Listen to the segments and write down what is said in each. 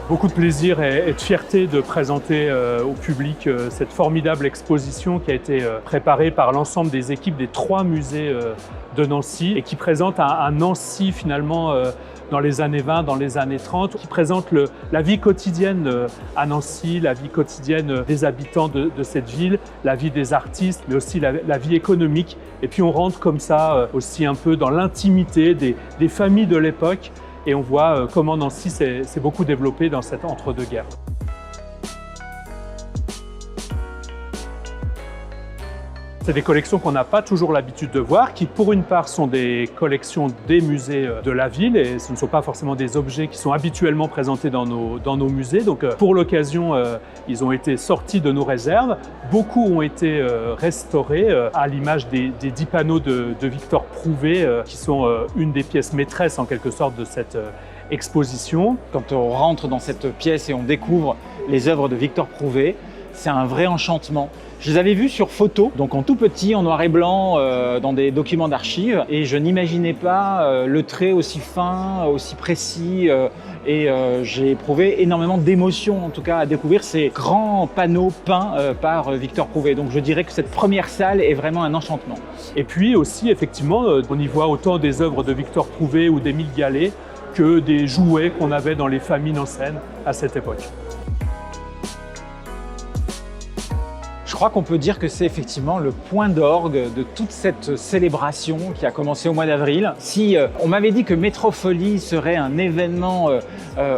Beaucoup de plaisir et de fierté de présenter au public cette formidable exposition qui a été préparée par l'ensemble des équipes des 3 musées de Nancy et qui présente un Nancy finalement dans les années 20, dans les années 30, qui présente la vie quotidienne à Nancy, la vie quotidienne des habitants de cette ville, la vie des artistes, mais aussi la vie économique. Et puis on rentre comme ça aussi un peu dans l'intimité des familles de l'époque et on voit comment Nancy s'est beaucoup développée dans cet entre-deux-guerres. C'est des collections qu'on n'a pas toujours l'habitude de voir, qui pour une part sont des collections des musées de la ville et ce ne sont pas forcément des objets qui sont habituellement présentés dans nos musées. Donc pour l'occasion, ils ont été sortis de nos réserves. Beaucoup ont été restaurés à l'image des 10 panneaux de Victor Prouvé qui sont une des pièces maîtresses en quelque sorte de cette exposition. Quand on rentre dans cette pièce et on découvre les œuvres de Victor Prouvé, c'est un vrai enchantement. Je les avais vus sur photo, donc en tout petit, en noir et blanc, dans des documents d'archives, et je n'imaginais pas le trait aussi fin, aussi précis, et j'ai éprouvé énormément d'émotions, en tout cas, à découvrir ces grands panneaux peints par Victor Prouvé. Donc je dirais que cette première salle est vraiment un enchantement. Et puis aussi, effectivement, on y voit autant des œuvres de Victor Prouvé ou d'Émile Gallet que des jouets qu'on avait dans les familles nancéennes à cette époque. Je crois qu'on peut dire que c'est effectivement le point d'orgue de toute cette célébration qui a commencé au mois d'avril. Si on m'avait dit que Métrofolie serait un événement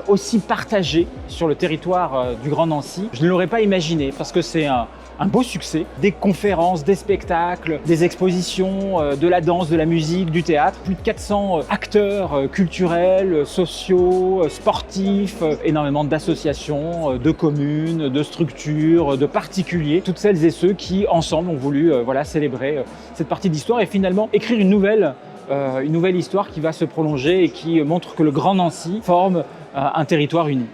aussi partagé sur le territoire du Grand Nancy, je ne l'aurais pas imaginé parce que c'est un beau succès. Des conférences, des spectacles, des expositions, de la danse, de la musique, du théâtre. Plus de 400 acteurs culturels, sociaux, sportifs, énormément d'associations, de communes, de structures, de particuliers. Toutes celles et ceux qui, ensemble, ont voulu célébrer cette partie d'histoire et finalement écrire une nouvelle histoire qui va se prolonger et qui montre que le Grand Nancy forme un territoire uni.